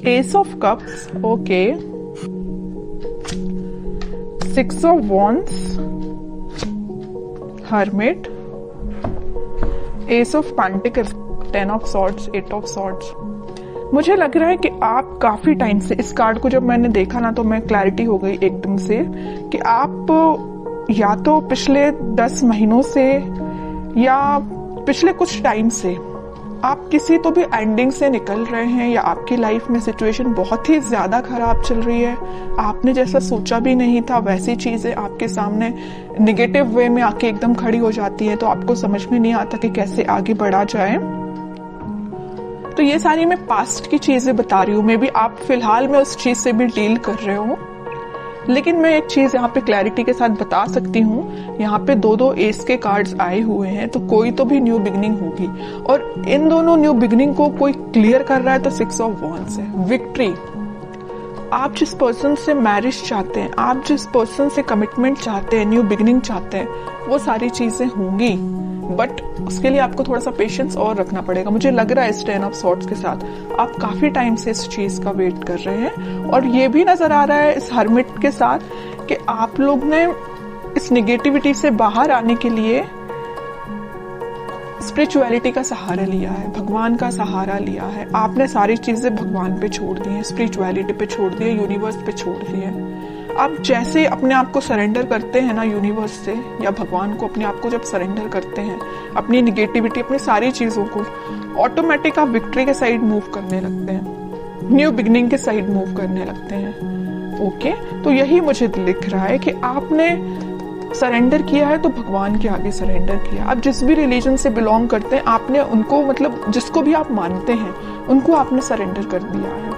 S of cups, okay, 6 of wands, hermit, S of pentacles, 10 of swords, 8 of swords. मुझे लग रहा है कि आप काफी टाइम से, इस कार्ड को जब मैंने देखा ना तो मैं क्लैरिटी हो गई एकदम से कि आप या तो पिछले 10 महीनों से या पिछले कुछ टाइम से आप किसी तो भी एंडिंग से निकल रहे हैं, या आपकी लाइफ में सिचुएशन बहुत ही ज्यादा खराब चल रही है। आपने जैसा सोचा भी नहीं था वैसी चीजें आपके सामने नेगेटिव वे में आके एकदम खड़ी हो जाती है, तो आपको समझ में नहीं आता कि कैसे आगे बढ़ा जाए। तो ये सारी मैं पास्ट की चीजें बता रही हूँ, मे बी आप फिलहाल में उस चीज से भी डील कर रहे हो, लेकिन मैं एक चीज यहाँ पे क्लैरिटी के साथ बता सकती हूँ। यहाँ पे 2 एस के कार्ड्स आए हुए हैं, तो कोई तो भी न्यू बिगनिंग होगी, और इन दोनों न्यू बिगनिंग को कोई क्लियर कर रहा है तो 6 ऑफ वॉन्ड्स है, विक्ट्री। आप जिस पर्सन से मैरिज चाहते हैं, आप जिस पर्सन से कमिटमेंट चाहते हैं, न्यू बिगनिंग चाहते हैं, वो सारी चीजें होंगी, बट उसके लिए आपको थोड़ा सा पेशेंस और रखना पड़ेगा। मुझे लग रहा है इस 10 ऑफ सॉर्ड्स के साथ आप काफी टाइम से इस चीज का वेट कर रहे हैं, और ये भी नजर आ रहा है इस हर्मिट के साथ कि आप लोग ने इस निगेटिविटी से बाहर आने के लिए स्पिरिचुअलिटी का सहारा लिया है, भगवान का सहारा लिया है। आपने सारी चीजें भगवान पे छोड़ दी है, स्पिरिचुअलिटी पे छोड़ दी है, यूनिवर्स पे छोड़ दी है। आप जैसे अपने आप को सरेंडर करते हैं ना यूनिवर्स से या भगवान को, अपने आप को जब सरेंडर करते हैं, अपनी निगेटिविटी, अपनी सारी चीजों को, ऑटोमेटिक आप विक्ट्री के साइड मूव करने लगते हैं, न्यू बिगनिंग के साइड मूव करने लगते हैं। ओके, तो यही मुझे दिख रहा है कि आपने सरेंडर किया है तो भगवान के आगे सरेंडर किया। आप जिस भी रिलीजन से बिलोंग करते हैं, आपने उनको, मतलब जिसको भी आप मानते हैं, उनको आपने सरेंडर कर दिया है।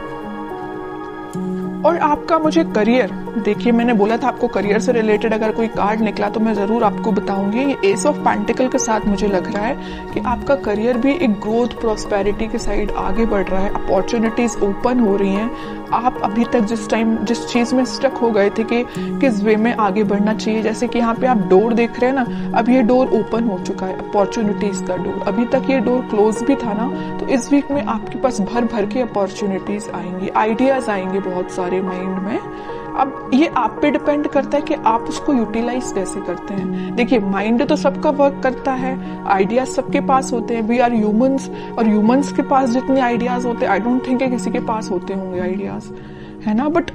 और आपका मुझे करियर, देखिए मैंने बोला था आपको करियर से रिलेटेड अगर कोई कार्ड निकला तो मैं जरूर आपको बताऊंगी। ये एस ऑफ पेंटिकल के साथ मुझे लग रहा है कि आपका करियर भी एक ग्रोथ, प्रॉस्पेरिटी के साइड आगे बढ़ रहा है, अपॉर्चुनिटीज ओपन हो रही हैं। आप अभी तक जिस चीज में स्टक हो गए थे कि किस वे में आगे बढ़ना चाहिए, जैसे कि यहाँ पे आप डोर देख रहे हैं ना, अब ये डोर ओपन हो चुका है, अपॉर्चुनिटीज का डोर। अभी तक ये डोर क्लोज भी था ना, तो इस वीक में आपके पास भर भर के अपॉर्चुनिटीज आएंगी, आइडियाज आएंगे बहुत सारे माइंड में। अब ये आप पे डिपेंड करता है कि आप उसको यूटिलाइज कैसे करते हैं। देखिए माइंड तो सबका वर्क करता है, आइडियाज सबके पास होते हैं, वी आर ह्यूमंस, और ह्यूमंस के पास जितने आइडियाज होते हैं, आई डोंट थिंक किसी के पास होते होंगे आइडियाज, है ना। बट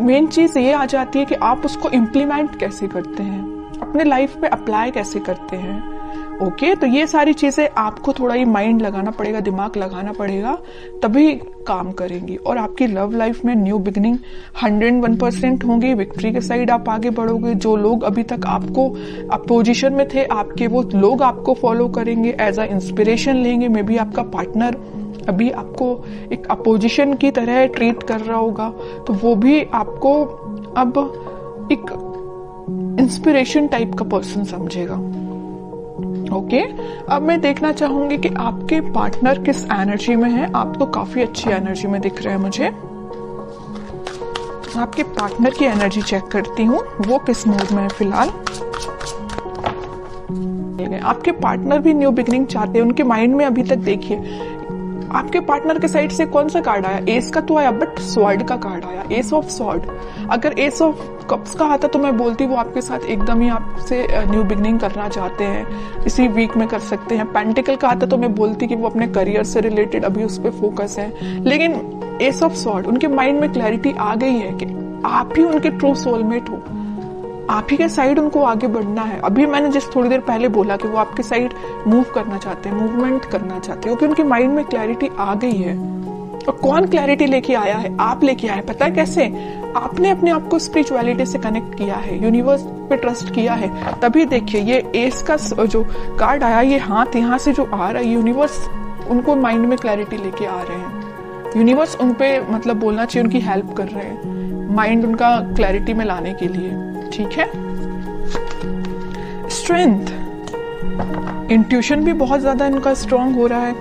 मेन चीज ये आ जाती है कि आप उसको इम्प्लीमेंट कैसे करते हैं, अपने लाइफ पे अप्लाई कैसे करते हैं। ओके, तो ये सारी चीजें आपको थोड़ा ही माइंड लगाना पड़ेगा, दिमाग लगाना पड़ेगा, तभी काम करेंगी। और आपकी लव लाइफ में न्यू बिगनिंग 101% होंगी, विक्ट्री के साइड आप आगे बढ़ोगे। जो लोग अभी तक आपको अपोजिशन में थे, आपके वो लोग आपको फॉलो करेंगे, एज अ इंस्पिरेशन लेंगे। मे बी आपका पार्टनर अभी आपको एक अपोजिशन की तरह ट्रीट कर रहा होगा, तो वो भी आपको अब एक इंस्पिरेशन टाइप का पर्सन समझेगा। ओके, अब मैं देखना चाहूंगी कि आपके पार्टनर किस एनर्जी में है। आप तो काफी अच्छी एनर्जी में दिख रहे हैं मुझे। आपके पार्टनर की एनर्जी चेक करती हूँ, वो किस मूड में है फिलहाल। आपके पार्टनर भी न्यू बिगनिंग चाहते हैं, उनके माइंड में अभी तक देखिए आपके पार्टनर के साइड से कौन सा कार्ड आया, एस का तो आया, बट स्वॉर्ड का कार्ड आया, एस ऑफ स्वॉर्ड। अगर एस ऑफ कप्स का आता तो मैं बोलती वो आपके साथ एकदम ही आपसे न्यू बिगनिंग करना चाहते हैं, इसी वीक में कर सकते हैं। पेंटिकल का आता तो मैं बोलती कि वो अपने करियर से रिलेटेड अभी उस पर फोकस है। लेकिन एस ऑफ स्वॉर्ड, उनके माइंड में क्लैरिटी आ गई है कि आप ही उनके ट्रू सोलमेट हो, आप ही के साइड उनको आगे बढ़ना है। अभी मैंने जिस थोड़ी देर पहले बोला कि वो आपके साइड मूव करना चाहते हैं, मूवमेंट करना चाहते हैं, क्योंकि उनके माइंड में क्लैरिटी आ गई है। और कौन क्लैरिटी लेके आया है? आप लेके आए। पता है कैसे? आपने अपने आप को स्पिरिचुअलिटी से कनेक्ट किया है, यूनिवर्स पे ट्रस्ट किया है। तभी देखिए ये एस का जो कार्ड आया, ये हाथ यहाँ से जो आ रहा है, यूनिवर्स उनको माइंड में क्लैरिटी लेके आ रहे हैं। यूनिवर्स उनपे मतलब बोलना चाहिए उनकी हेल्प कर रहे हैं, माइंड उनका क्लैरिटी में लाने के लिए। ठीक है। स्ट्रेंथ, इंट्यूशन भी बहुत ज्यादा इनका स्ट्रांग हो रहा है।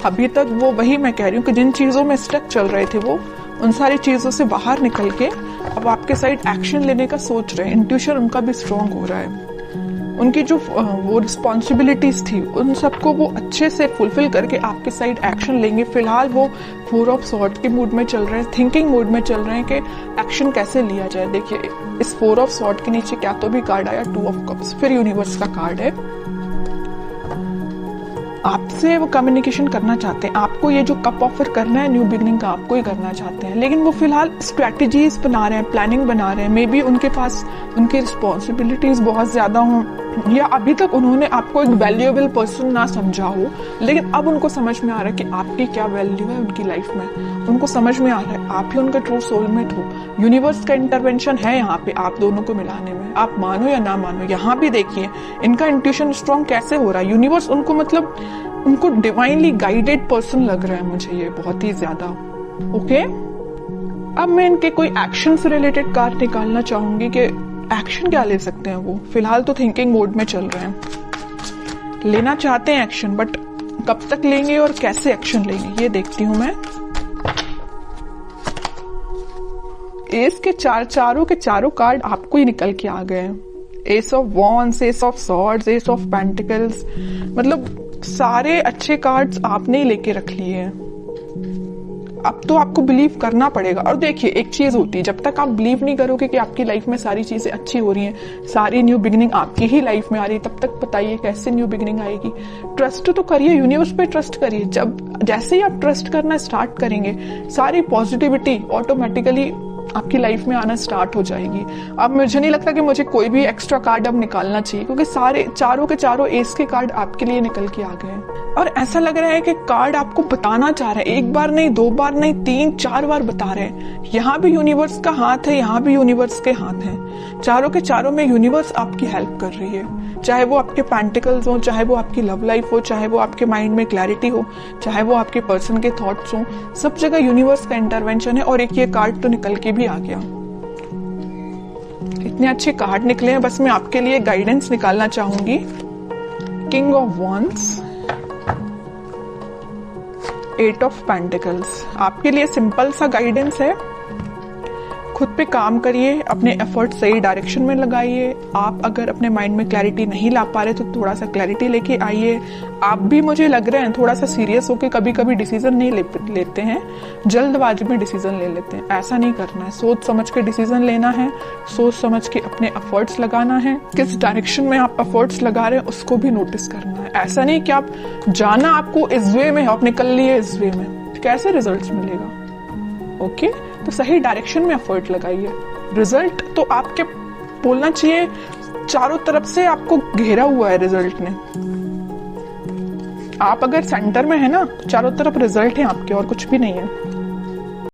अभी तक वो, वही मैं कह रही हूँ कि जिन चीजों में स्टक चल रहे थे वो उन सारी चीजों से बाहर निकल के अब आपके साइड एक्शन लेने का सोच रहे हैं। इंट्यूशन उनका भी स्ट्रांग हो रहा है। उनकी जो वो रिस्पॉन्सिबिलिटीज थी उन सबको वो अच्छे से फुलफिल करके आपके साइड एक्शन लेंगे। फिलहाल वो 4 ऑफ सॉर्ड के मूड में चल रहे हैं, थिंकिंग मूड में चल रहे हैं कि एक्शन कैसे लिया जाए। देखिए इस 4 ऑफ सॉर्ड के नीचे क्या तो भी कार्ड आया 2 ऑफ कप्स, फिर यूनिवर्स का कार्ड है। आपसे वो कम्युनिकेशन करना चाहते हैं, आपको ये जो कप ऑफर करना है न्यू बिगनिंग का आपको ही करना चाहते हैं, लेकिन वो फिलहाल स्ट्रेटजीज बना रहे हैं, प्लानिंग बना रहे हैं। मे बी उनके पास उनकी रिस्पॉन्सिबिलिटीज बहुत ज्यादा हों, या अभी तक उन्होंने आपको एक वैल्यूएबल पर्सन ना समझा हो, लेकिन अब उनको समझ में आ रहा है कि आपकी क्या वैल्यू है उनकी लाइफ में। उनको समझ में आ रहा है आप ही उनका ट्रू सोलमेट हो। यूनिवर्स का इंटरवेंशन है यहाँ पे आप दोनों को मिलाने में, आप मानो या ना मानो। यहाँ भी देखिए इनका इंट्यूशन स्ट्रॉन्ग कैसे हो रहा है। यूनिवर्स उनको मतलब उनको डिवाइनली गाइडेड पर्सन लग रहा है मुझे ये बहुत ही ज्यादा। ओके, अब मैं इनके कोई एक्शन से रिलेटेड कार्ड निकालना चाहूंगी कि एक्शन क्या ले सकते हैं वो। फिलहाल तो थिंकिंग मोड में चल रहे हैं, लेना चाहते हैं एक्शन, बट कब तक लेंगे और कैसे एक्शन लेंगे ये देखती हूं मैं। एस के चारों के चारों कार्ड आपको ही निकल के आ गए हैं। S of wands, S of swords, S of pentacles, मतलब सारे अच्छे कार्ड्स आपने ही लेके रख लिए हैं। अब तो आपको बिलीव करना पड़ेगा। और देखिए एक चीज होती है, जब तक आप बिलीव नहीं करोगे कि आपकी लाइफ में सारी चीजें अच्छी हो रही हैं, सारी न्यू बिगिनिंग आपकी ही लाइफ में आ रही है, तब तक बताइए कैसे न्यू बिगिनिंग आएगी। ट्रस्ट तो करिए, यूनिवर्स पे ट्रस्ट करिए। जैसे ही आप ट्रस्ट करना स्टार्ट करेंगे सारी पॉजिटिविटी ऑटोमेटिकली आपकी लाइफ में आना स्टार्ट हो जाएगी। अब मुझे नहीं लगता कि मुझे कोई भी एक्स्ट्रा कार्ड अब निकालना चाहिए, क्योंकि सारे चारों के चारों एस के कार्ड आपके लिए निकल के आ गए हैं। और ऐसा लग रहा है कि कार्ड आपको बताना चाह रहे हैं, एक बार नहीं, 2 बार नहीं, 3-4 बार बता रहे हैं। यहाँ भी यूनिवर्स का हाथ है, यहाँ भी यूनिवर्स के हाथ हैं। चारों के चारों में यूनिवर्स आपकी हेल्प कर रही है, चाहे वो आपके पेंटिकल्स हो, चाहे वो आपकी लव लाइफ हो, चाहे वो आपके माइंड में क्लैरिटी हो, चाहे वो आपके पर्सन के थॉट्स हो, सब जगह यूनिवर्स का इंटरवेंशन है। और एक ये कार्ड तो निकल के भी आ गया। इतने अच्छे कार्ड निकले हैं, बस मैं आपके लिए गाइडेंस निकालना चाहूंगी। King of wands, 8 of pentacles, आपके लिए सिंपल सा गाइडेंस है। खुद पे काम करिए, अपने एफर्ट सही डायरेक्शन में लगाइए। आप अगर अपने माइंड में क्लैरिटी नहीं ला पा रहे तो थोड़ा सा क्लैरिटी लेके आइए। आप भी मुझे लग रहे हैं थोड़ा सा सीरियस होके कभी कभी डिसीजन नहीं लेते हैं, जल्दबाजी में डिसीजन ले लेते हैं। ऐसा नहीं करना है, सोच समझ के डिसीजन लेना है, सोच समझ के अपने एफर्ट्स लगाना है। किस डायरेक्शन में आप एफर्ट्स लगा रहे हैं उसको भी नोटिस करना है। ऐसा नहीं कि आप जाना आपको इस वे में, आप निकल लिए इस वे में, कैसे रिजल्ट मिलेगा। ओके, तो सही डायरेक्शन में एफर्ट लगाइए। रिजल्ट तो आपके बोलना चाहिए चारों तरफ से आपको घेरा हुआ है रिजल्ट ने। आप अगर सेंटर में है ना तो चारों तरफ रिजल्ट है आपके, और कुछ भी नहीं है।